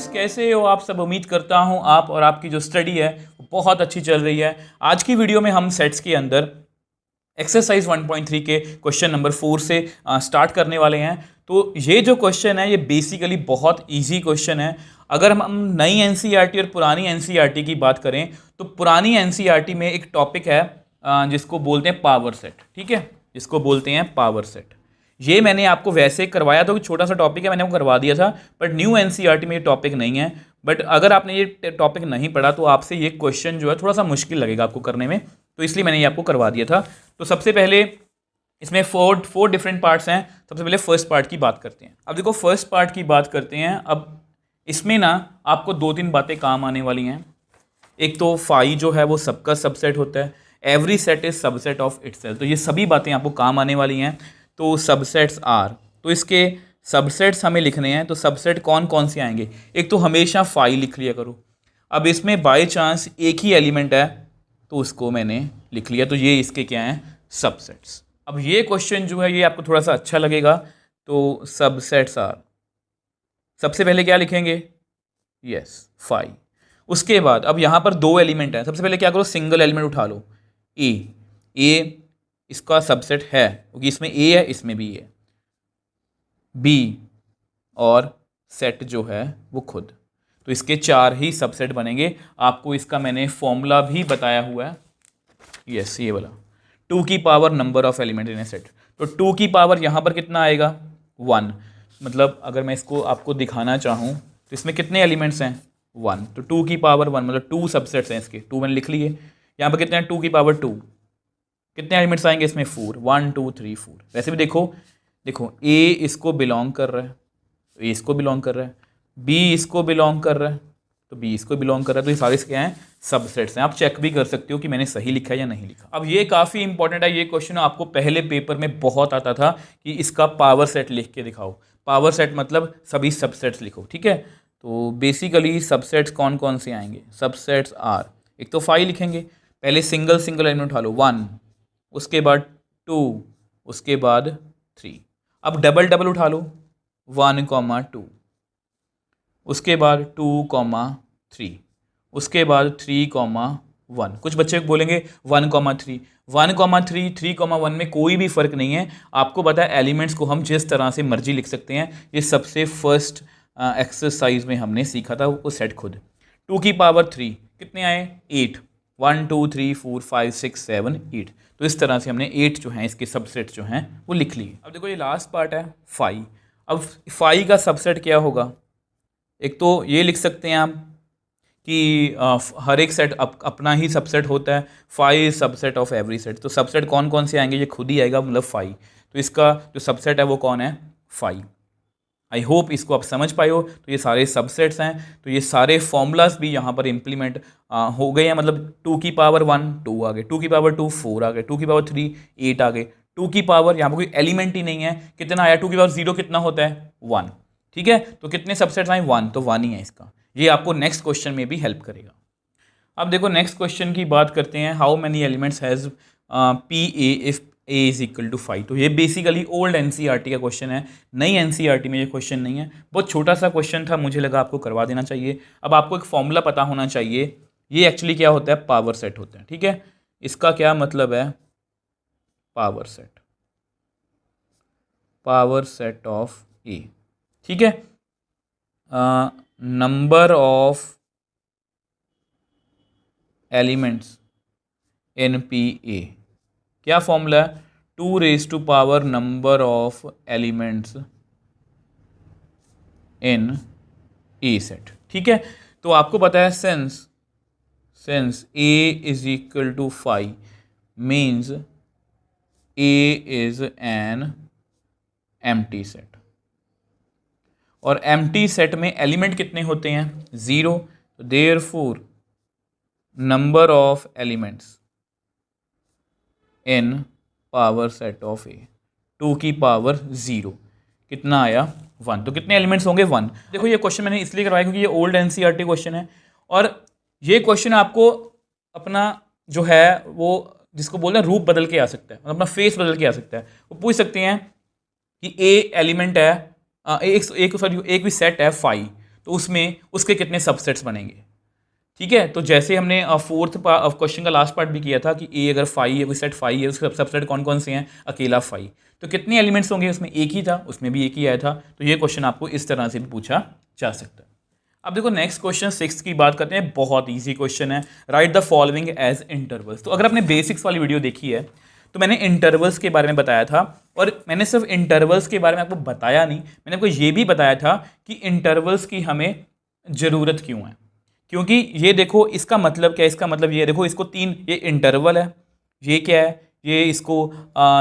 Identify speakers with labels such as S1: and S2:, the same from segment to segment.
S1: Students, कैसे हो आप सब। उम्मीद करता हूं आप और आपकी जो स्टडी है वो बहुत अच्छी चल रही है। आज की वीडियो में हम सेट्स के अंदर एक्सरसाइज 1.3 के क्वेश्चन नंबर 4 से स्टार्ट करने वाले हैं। तो ये जो क्वेश्चन है ये बेसिकली बहुत इजी क्वेश्चन है। अगर हम नई एनसीईआरटी और पुरानी एनसीईआरटी की बात करें तो पुरानी एनसीईआरटी में एक टॉपिक है जिसको बोलते हैं पावर सेट। ठीक है, जिसको बोलते हैं पावर सेट। ये मैंने आपको वैसे करवाया था, छोटा सा टॉपिक है, मैंने वो करवा दिया था। बट न्यू एनसीईआरटी में ये टॉपिक नहीं है। बट अगर आपने ये टॉपिक नहीं पढ़ा तो आपसे ये क्वेश्चन जो है थोड़ा सा मुश्किल लगेगा आपको करने में, तो इसलिए मैंने ये आपको करवा दिया था। तो सबसे पहले इसमें फोर डिफरेंट पार्ट्स हैं। सबसे पहले फर्स्ट पार्ट की बात करते हैं। अब देखो फर्स्ट पार्ट की बात करते हैं। अब इसमें ना आपको 2-3 बातें काम आने वाली हैं। एक तो फाई जो है वो सबका सबसेट होता है, every set is subset of itself. तो ये सभी बातें आपको काम आने वाली हैं। तो सबसेट्स आर, तो इसके सबसेट्स हमें लिखने हैं। तो सबसेट कौन कौन से आएंगे? एक तो हमेशा फाई लिख लिया करो। अब इसमें बाय चांस एक ही एलिमेंट है तो उसको मैंने लिख लिया, तो ये इसके क्या हैं? सबसेट्स। अब ये क्वेश्चन जो है ये आपको थोड़ा सा अच्छा लगेगा। तो सबसेट्स आर, सबसे पहले क्या लिखेंगे? Yes, phi. उसके बाद अब यहाँ पर 2 एलिमेंट हैं। सबसे पहले क्या करो, सिंगल एलिमेंट उठा लो, ए इसका सबसेट है क्योंकि इसमें ए है, इसमें भी है। बी और सेट जो है वो खुद, तो इसके 4 ही सबसेट बनेंगे। आपको इसका मैंने फॉर्मूला भी बताया हुआ है। यस, ये वाला 2 की power number of element in a set. तो 2 की पावर यहाँ पर कितना आएगा? 1। मतलब अगर मैं इसको आपको दिखाना चाहूँ तो इसमें कितने एलिमेंट्स हैं? 1। तो 2 की पावर 1 मतलब 2 सबसेट्स हैं इसके। 2 मैंने लिख लिए। यहाँ पर कितने हैं? 2 की पावर 2। कितने एलिमेंट्स आएंगे इसमें? 4। 1 2 3 4। वैसे भी देखो ए इसको बिलोंग कर रहा है तो ए इसको बिलोंग कर रहा है, बी इसको बिलोंग कर रहा है तो बी इसको बिलोंग कर रहा है। तो ये सारे क्या हैं? सबसेट्स हैं। आप चेक भी कर सकते हो कि मैंने सही लिखा है या नहीं लिखा। अब ये काफ़ी इंपॉर्टेंट है। ये क्वेश्चन आपको पहले पेपर में बहुत आता था कि इसका पावर सेट लिख के दिखाओ। पावर सेट मतलब सभी सबसेट्स लिखो। ठीक है, तो बेसिकली सबसेट्स कौन कौन से आएंगे? सबसेट्स आर, एक तो 5 लिखेंगे। पहले सिंगल एलिमेंट उठा लो, 1, उसके बाद 2, उसके बाद 3। अब डबल उठा लो, 1, 2, उसके बाद 2, 3, उसके बाद 3, 1। कुछ बच्चे बोलेंगे 1, 3, 1, 3, 3, 1 में कोई भी फर्क नहीं है। आपको पता है एलिमेंट्स को हम जिस तरह से मर्जी लिख सकते हैं। ये सबसे फर्स्ट एक्सरसाइज में हमने सीखा था वो सेट खुद। 2 की पावर 3 कितने आए? 8। 1 2 3 4 5 6 7 8। तो इस तरह से हमने 8 जो हैं इसके सबसेट जो हैं वो लिख लिए। अब देखो ये लास्ट पार्ट है फाई। अब फाई का सबसेट क्या होगा? एक तो ये लिख सकते हैं आप कि हर एक सेट अपना ही सबसेट होता है। Phi is subset of every set. तो सबसेट कौन कौन से आएंगे? ये खुद ही आएगा, मतलब फाई। तो इसका जो सबसेट है वो कौन है? फाई। आई होप इसको आप समझ पाए हो। तो ये सारे सबसेट्स हैं। तो ये सारे फॉर्मूलाज भी यहाँ पर इम्प्लीमेंट हो गए हैं। मतलब 2 की पावर 1 2 आ गए, 2 की पावर 2 4 आ गए, 2 की पावर 3 8 आ गए, 2 की पावर यहाँ पर कोई एलिमेंट ही नहीं है, कितना आया? 2 की पावर 0 कितना होता है? 1। ठीक है, तो कितने सबसेट्स आए? 1, तो 1 ही है इसका। ये आपको नेक्स्ट क्वेश्चन में भी हेल्प करेगा। अब देखो नेक्स्ट क्वेश्चन की बात करते हैं। How many elements has P A if A is equal to 5। तो ये बेसिकली ओल्ड एनसीईआरटी का क्वेश्चन है। नई एनसीईआरटी में ये क्वेश्चन नहीं है। बहुत छोटा सा क्वेश्चन था, मुझे लगा आपको करवा देना चाहिए। अब आपको एक फॉर्मूला पता होना चाहिए। ये एक्चुअली क्या होता है? पावर सेट होता है। ठीक है, इसका क्या मतलब है? Power set, power set of A. ठीक है, number of elements in P A. क्या फॉर्मूला है? 2 raise to power number of elements in a set. ठीक है, तो आपको पता है since A is equal to 5 means A is an empty set. और एम्प्टी सेट में एलिमेंट कितने होते हैं? 0। तो therefore number of elements in power set of A 2 की पावर 0 कितना आया? 1। तो कितने एलिमेंट्स होंगे? 1। देखो ये क्वेश्चन मैंने इसलिए करवाया क्योंकि ये ओल्ड एनसीईआरटी क्वेश्चन है। और ये क्वेश्चन आपको अपना जो है वो जिसको बोलते हैं रूप बदल के आ सकता है, अपना फेस बदल के आ सकता है। वो पूछ सकते हैं कि ए एलिमेंट है, एक भी सेट है 5, तो उसमें उसके कितने सबसेट्स बनेंगे। ठीक है, तो जैसे हमने फोर्थ क्वेश्चन का लास्ट पार्ट भी किया था कि ए अगर फाई है, कोई सेट फाई है, उसके सबसेट कौन कौन से हैं, अकेला फाई, तो कितने एलिमेंट्स होंगे, उसमें एक ही था, उसमें भी एक ही आया था। तो ये क्वेश्चन आपको इस तरह से भी पूछा जा सकता है। अब देखो नेक्स्ट क्वेश्चन 6 की बात करते हैं, बहुत ईजी क्वेश्चन है। Write the following as intervals. तो अगर आपने बेसिक्स वाली वीडियो देखी है तो मैंने इंटरवल्स के बारे में बताया था, और मैंने सिर्फ इंटरवल्स के बारे में आपको बताया नहीं, मैंने आपको ये भी बताया था कि इंटरवल्स की हमें ज़रूरत क्यों है। क्योंकि ये देखो इसका मतलब क्या है, इसका मतलब ये देखो, इसको तीन, ये इंटरवल है, ये क्या है, ये इसको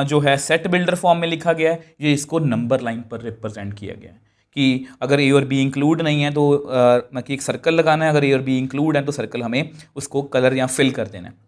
S1: जो है सेट बिल्डर फॉर्म में लिखा गया है, ये इसको नंबर लाइन पर रिप्रेजेंट किया गया है कि अगर ए और बी इंक्लूड नहीं है तो मतलब कि एक सर्कल लगाना है, अगर ए और बी इंक्लूड है तो सर्कल हमें उसको कलर या फिल कर देना है।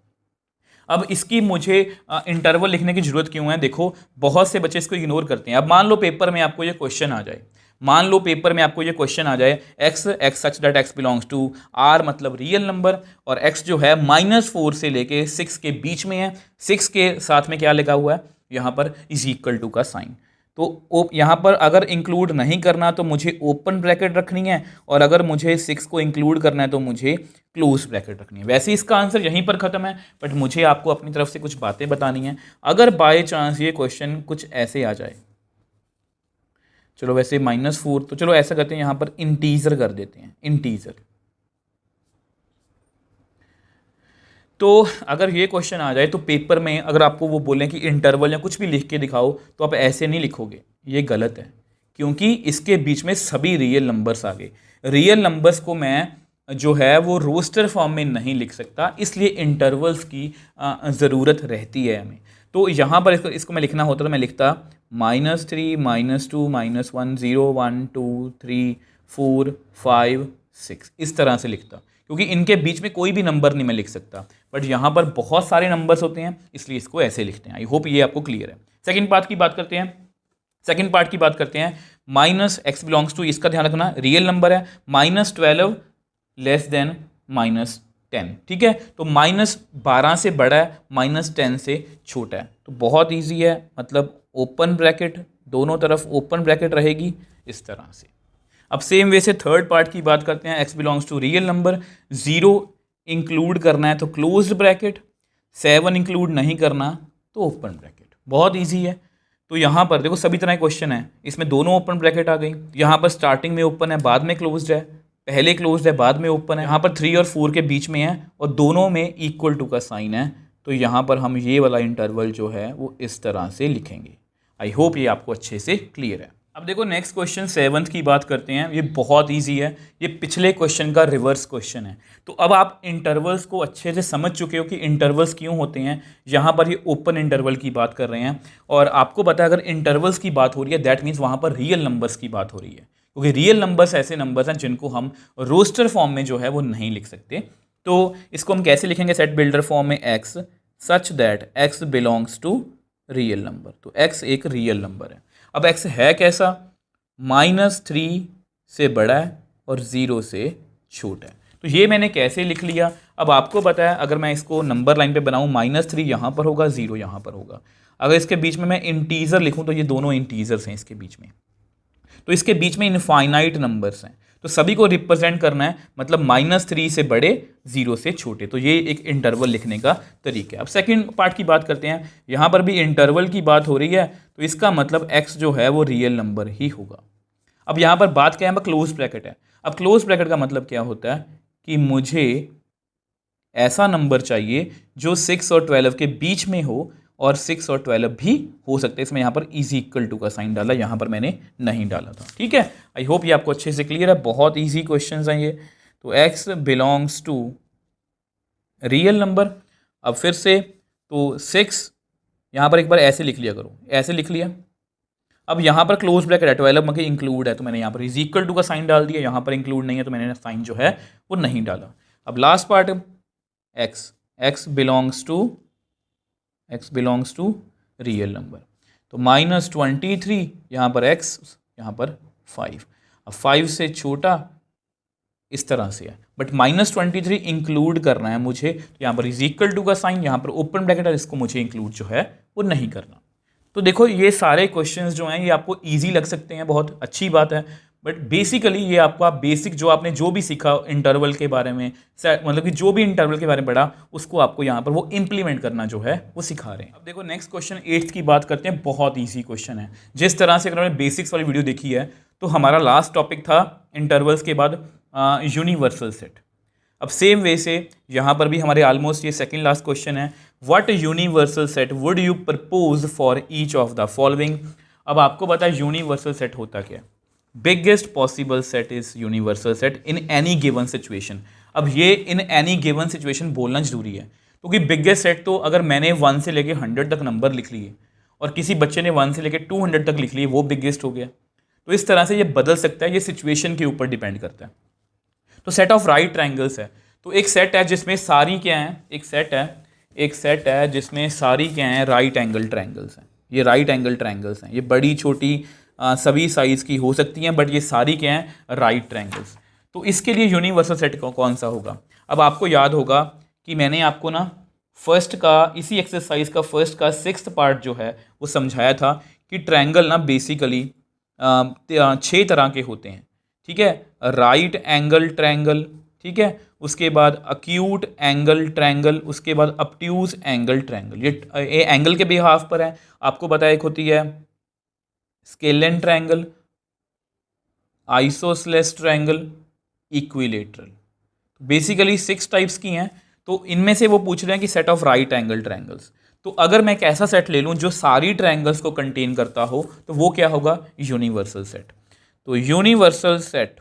S1: अब इसकी मुझे इंटरवल लिखने की जरूरत क्यों है, देखो बहुत से बच्चे इसको इग्नोर करते हैं। अब मान लो पेपर में आपको ये क्वेश्चन आ जाए, मान लो पेपर में आपको ये क्वेश्चन आ जाए, x such that x belongs to r, मतलब रियल नंबर, और x जो है -4 से लेके 6 के बीच में है, 6 के साथ में क्या लिखा हुआ है यहाँ पर, इज इक्वल टू का साइन। तो यहाँ पर अगर इंक्लूड नहीं करना तो मुझे ओपन ब्रैकेट रखनी है, और अगर मुझे 6 को इंक्लूड करना है तो मुझे क्लोज ब्रैकेट रखनी है। वैसे इसका आंसर यहीं पर ख़त्म है, बट मुझे आपको अपनी तरफ से कुछ बातें बतानी है। अगर बाय चांस ये क्वेश्चन कुछ ऐसे आ जाए, चलो वैसे -4, तो चलो ऐसा करते हैं, यहाँ पर इंटीजर कर देते हैं, इंटीजर। तो अगर ये क्वेश्चन आ जाए तो पेपर में अगर आपको वो बोलें कि इंटरवल या कुछ भी लिख के दिखाओ, तो आप ऐसे नहीं लिखोगे, ये गलत है, क्योंकि इसके बीच में सभी रियल नंबर्स आ गए। रियल नंबर्स को मैं जो है वो रोस्टर फॉर्म में नहीं लिख सकता, इसलिए इंटरवल्स की ज़रूरत रहती है हमें। तो यहाँ पर इसको मैं लिखना होता तो मैं लिखता -3 -2 -1 0 1 2 3 4 5 6, इस तरह से लिखता, क्योंकि इनके बीच में कोई भी नंबर नहीं मैं लिख सकता। बट यहाँ पर बहुत सारे नंबर्स होते हैं, इसलिए इसको ऐसे लिखते हैं। आई होप ये आपको क्लियर है। सेकंड पार्ट की बात करते हैं, सेकंड पार्ट की बात करते हैं, -x बिलोंग्स टू, इसका ध्यान रखना रियल नंबर है, -12 लेस देन -10, ठीक है। तो -12 से बड़ा है, -10 से छोटा है, तो बहुत ईजी है, मतलब ओपन ब्रैकेट, दोनों तरफ ओपन ब्रैकेट रहेगी इस तरह से। अब सेम वे से थर्ड पार्ट की बात करते हैं, x belongs to real number, 0 include करना है तो क्लोज्ड ब्रैकेट, 7 इंक्लूड नहीं करना तो ओपन ब्रैकेट, बहुत इजी है। तो यहाँ पर देखो सभी तरह क्वेश्चन है, इसमें दोनों ओपन ब्रैकेट आ गई, यहाँ पर स्टार्टिंग में ओपन है, बाद में क्लोज्ड है, पहले क्लोज्ड है बाद में ओपन है, यहाँ पर 3 और 4 के बीच में है, और दोनों में इक्वल टू का साइन है, तो यहाँ पर हम ये वाला इंटरवल जो है वो इस तरह से लिखेंगे। आई होप ये आपको अच्छे से क्लियर है। अब देखो नेक्स्ट क्वेश्चन 7th की बात करते हैं, ये बहुत इजी है, ये पिछले क्वेश्चन का रिवर्स क्वेश्चन है। तो अब आप इंटरवल्स को अच्छे से समझ चुके हो कि इंटरवल्स क्यों होते हैं। यहाँ पर ये ओपन इंटरवल की बात कर रहे हैं, और आपको पता है अगर इंटरवल्स की बात हो रही है दैट मीन्स वहाँ पर रियल नंबर्स की बात हो रही है, क्योंकि रियल नंबर्स ऐसे नंबर्स हैं जिनको हम रोस्टर फॉर्म में जो है वो नहीं लिख सकते। तो इसको हम कैसे लिखेंगे सेट बिल्डर फॉर्म में, x such that x belongs to real number, तो x एक रियल नंबर है। अब x है कैसा, -3 से बड़ा है और 0 से छोटा है, तो ये मैंने कैसे लिख लिया। अब आपको पता है अगर मैं इसको नंबर लाइन पे बनाऊँ, -3 यहाँ पर होगा, 0 यहाँ पर होगा। अगर इसके बीच में मैं इंटीजर लिखूँ तो ये दोनों इंटीजर्स हैं इसके बीच में, तो इसके बीच में इनफाइनाइट नंबर्स हैं, तो सभी को रिप्रेजेंट करना है, मतलब -3 से बड़े 0 से छोटे, तो ये एक इंटरवल लिखने का तरीका है। अब सेकंड पार्ट की बात करते हैं, यहाँ पर भी इंटरवल की बात हो रही है, तो इसका मतलब x जो है वो रियल नंबर ही होगा। अब यहाँ पर बात क्या है, क्लोज ब्रैकेट है। अब क्लोज ब्रैकेट का मतलब क्या होता है कि मुझे ऐसा नंबर चाहिए जो 6 और 12 के बीच में हो, और 6 और 12 भी हो सकते हैं। इसमें यहाँ पर इज इक्वल टू का साइन डाला, यहाँ पर मैंने नहीं डाला था, ठीक है। आई होप ये आपको अच्छे से क्लियर है, बहुत इजी क्वेश्चंस हैं ये। तो x belongs to real number, अब फिर से तो 6 यहाँ पर एक बार ऐसे लिख लिया करो, ऐसे लिख लिया। अब यहाँ पर क्लोज ब्रैकेट है, 12 में इंक्लूड है तो मैंने यहाँ पर इज इक्वल टू का साइन डाल दिया, यहाँ पर इंक्लूड नहीं है तो मैंने साइन जो है वो नहीं डाला। अब last part x belongs to real number, तो -23 यहाँ पर x, यहाँ पर 5, अब 5 से छोटा इस तरह से है, बट -23 इंक्लूड करना है मुझे, तो यहाँ पर इज इक्वल टू का साइन, यहाँ पर ओपन ब्रैकेट है, इसको मुझे इंक्लूड जो है वो नहीं करना। तो देखो ये सारे क्वेश्चंस जो हैं ये आपको इजी लग सकते हैं, बहुत अच्छी बात है, बट बेसिकली ये आपका बेसिक जो आपने जो भी सीखा इंटरवल के बारे में, मतलब कि जो भी इंटरवल के बारे में पढ़ा उसको आपको यहाँ पर वो इंप्लीमेंट करना जो है वो सिखा रहे हैं। अब देखो नेक्स्ट क्वेश्चन 8th की बात करते हैं। बहुत ईजी क्वेश्चन है। जिस तरह से अगर हमने बेसिक्स वाली वीडियो देखी है तो हमारा लास्ट टॉपिक था इंटरवल्स के बाद यूनिवर्सल सेट। अब सेम वे से यहाँ पर भी हमारे ऑलमोस्ट ये सेकंड लास्ट क्वेश्चन है। What universal set would you propose for each of the following. अब आपको पता है यूनिवर्सल सेट होता क्या है। Biggest possible set is universal set in any given situation. अब ये इन एनी गिवन सिचुएशन बोलना जरूरी है, क्योंकि बिगेस्ट सेट तो अगर मैंने 1 से लेके 100 तक नंबर लिख लिए और किसी बच्चे ने 1 से लेके 200 तक लिख लिए, वो बिगेस्ट हो गया। तो इस तरह से ये बदल सकता है, ये सिचुएशन के ऊपर डिपेंड करता है। तो सेट ऑफ राइट ट्रायंगल्स है, तो एक सेट है जिसमें सारी क्या है, एक सेट है जिसमें सारी क्या है, राइट एंगल ट्रायंगल्स हैं। ये राइट एंगल ट्रायंगल्स हैं, ये बड़ी छोटी सभी साइज की हो सकती हैं, बट ये सारी क्या हैं, राइट ट्रायंगल्स। तो इसके लिए यूनिवर्सल सेट कौन सा होगा। अब आपको याद होगा कि मैंने आपको ना फर्स्ट का, इसी एक्सरसाइज का फर्स्ट का 6th पार्ट जो है वो समझाया था कि ट्रायंगल ना बेसिकली 6 तरह के होते हैं। ठीक है, राइट एंगल ट्रायंगल, ठीक है, उसके बाद अक्यूट एंगल ट्रायंगल, उसके बाद ऑब्ट्यूज एंगल ट्रायंगल। ये एंगल के बिहाफ पर है। आपको पता है एक होती है scalene triangle, isosceles triangle, equilateral. Basically 6 types की हैं। तो इनमें से वो पूछ रहे हैं कि set of right angle triangles. तो अगर मैं एक ऐसा सेट ले लूं जो सारी ट्रायंगल्स को कंटेन करता हो तो वो क्या होगा, यूनिवर्सल सेट। तो यूनिवर्सल सेट,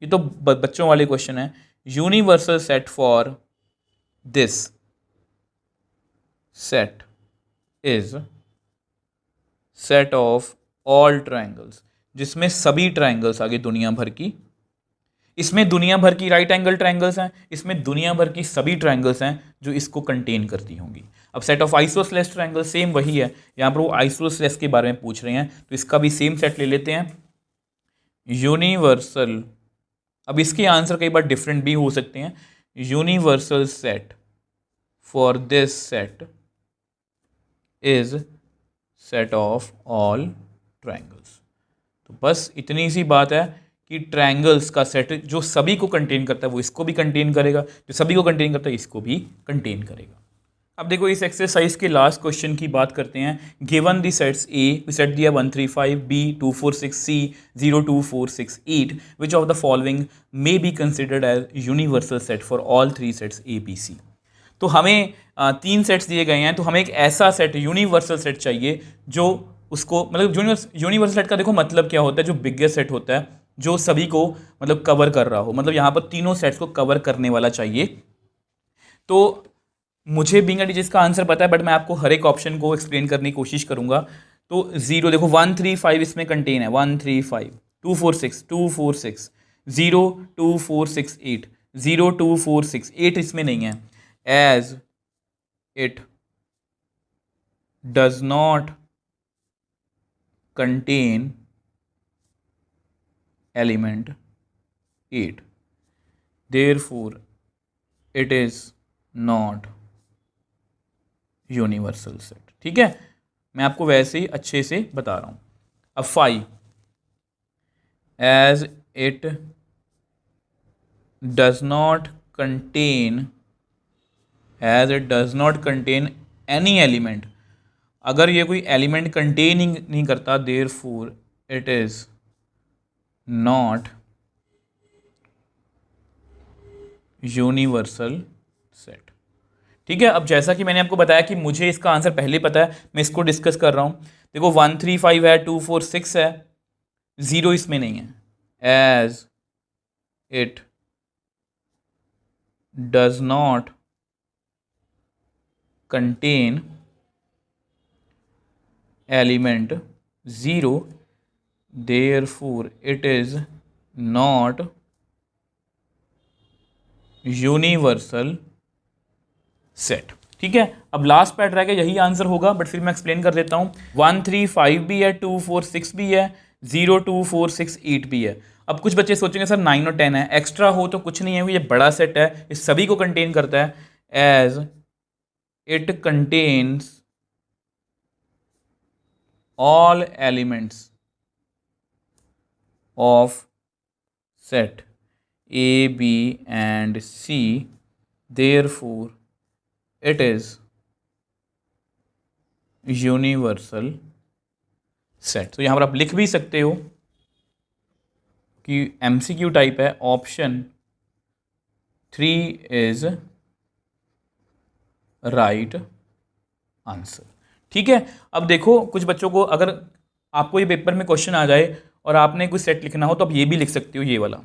S1: ये तो बच्चों वाले क्वेश्चन है। Universal set for this set is set of all triangles, जिसमें सभी ट्रायंगल्स आगे दुनिया भर की, इसमें दुनिया भर की राइट एंगल ट्रायंगल्स हैं, इसमें दुनिया भर की सभी ट्रायंगल्स हैं जो इसको कंटेन करती होंगी। अब set of isosceles triangle same वही है, यहाँ पर वो आइसोसेलेस के बारे में पूछ रहे हैं, तो इसका भी सेम सेट ले लेते हैं, यूनिवर्सल। अब इसके आंसर कई बार डिफरेंट भी हो सकते हैं। Universal set for this set is set of all triangles. तो बस इतनी सी बात है कि ट्रायंगल्स का सेट जो सभी को कंटेन करता है वो इसको भी कंटेन करेगा, जो सभी को कंटेन करता है इसको भी कंटेन करेगा। अब देखो इस एक्सरसाइज के लास्ट क्वेश्चन की बात करते हैं। Given the sets A, set दिया 1 3 5, B 2 4 6, C 0 2 4 6 8, which of the following may be considered as universal set for all 3 sets A B C. तो हमें 3 सेट्स दिए गए हैं, तो हमें एक ऐसा सेट यूनिवर्सल सेट चाहिए जो उसको, मतलब यूनिवर्सल सेट का देखो मतलब क्या होता है, जो बिगेस्ट सेट होता है जो सभी को मतलब कवर कर रहा हो, मतलब यहाँ पर तीनों सेट्स को कवर करने वाला चाहिए। तो मुझे बीइंग अ टीचर इसका आंसर पता है, बट मैं आपको हर एक ऑप्शन को एक्सप्लेन करने की कोशिश करूंगा। तो 0 देखो 1 3 5 इसमें कंटेन है, 1 3 5, 2 4 6 2 4 6, 0 2 4 6 8, 0 2 4 6 8 इसमें नहीं है। As it does not contain element 8, therefore it is not universal set. ठीक है, मैं आपको वैसे ही अच्छे से बता रहा हूं। अब 5, as it does not contain, as it does not contain any element, अगर ये कोई एलिमेंट कंटेन ही नहीं करता, therefore it is not universal set. ठीक है, अब जैसा कि मैंने आपको बताया कि मुझे इसका आंसर पहले पता है, मैं इसको डिस्कस कर रहा हूं। देखो 1 3 5 है, 2 4 6 है, 0 इसमें नहीं है। As it does not contain element 0, therefore it is not universal set. ठीक है, अब लास्ट पार्ट रह गया, यही आंसर होगा, बट फिर मैं एक्सप्लेन कर देता हूं। 1 3 5 भी है, 2 4 6 भी है, 0 2 4 6 8 भी है। अब कुछ बच्चे सोचेंगे सर 9 और 10 है, एक्स्ट्रा हो तो कुछ नहीं है, ये बड़ा सेट है, ये सभी को कंटेन करता है। As it contains all elements of set A, B and C, therefore it is universal set. तो यहाँ पर आप लिख भी सकते हो कि MCQ टाइप है, ऑप्शन 3 इज राइट आंसर। ठीक है, अब देखो कुछ बच्चों को अगर आपको ये पेपर में क्वेश्चन आ जाए और आपने कोई सेट लिखना हो तो आप ये भी लिख सकते हो, ये वाला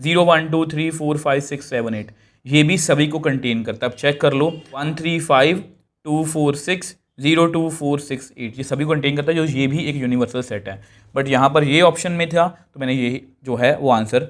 S1: 0 1 2 3 4 5 6 7 8, ये भी सभी को कंटेन करता है। आप चेक कर लो 1 3 5 2 4 6 0 2 4 6 8, ये सभी को कंटेन करता है, जो ये भी एक यूनिवर्सल सेट है। बट यहाँ पर ये ऑप्शन में था तो मैंने ये जो है वो आंसर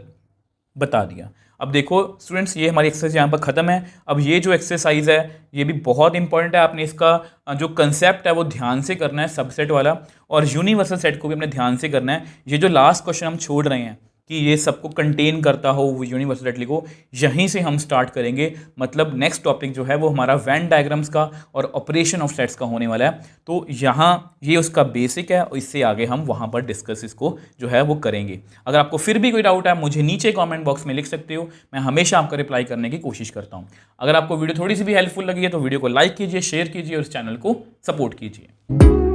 S1: बता दिया। अब देखो स्टूडेंट्स, ये हमारी एक्सरसाइज यहाँ पर ख़त्म है। अब ये जो एक्सरसाइज है ये भी बहुत इंपॉर्टेंट है, आपने इसका जो कंसेप्ट है वो ध्यान से करना है, सबसेट वाला, और यूनिवर्सल सेट को भी अपने ध्यान से करना है। ये जो लास्ट क्वेश्चन हम छोड़ रहे हैं कि ये सबको कंटेन करता हो वो यूनिवर्सल सेट लिखो, यहीं से हम स्टार्ट करेंगे। मतलब नेक्स्ट टॉपिक जो है वो हमारा वेन डायग्राम्स का और ऑपरेशन ऑफ सेट्स का होने वाला है। तो यहाँ ये उसका बेसिक है और इससे आगे हम वहाँ पर डिस्कस इसको जो है वो करेंगे। अगर आपको फिर भी कोई डाउट है मुझे नीचे कॉमेंट बॉक्स में लिख सकते हो, मैं हमेशा आपका रिप्लाई करने की कोशिश करता हूँ। अगर आपको वीडियो थोड़ी सी भी हेल्पफुल लगी है तो वीडियो को लाइक कीजिए, शेयर कीजिए और इस चैनल को सपोर्ट कीजिए।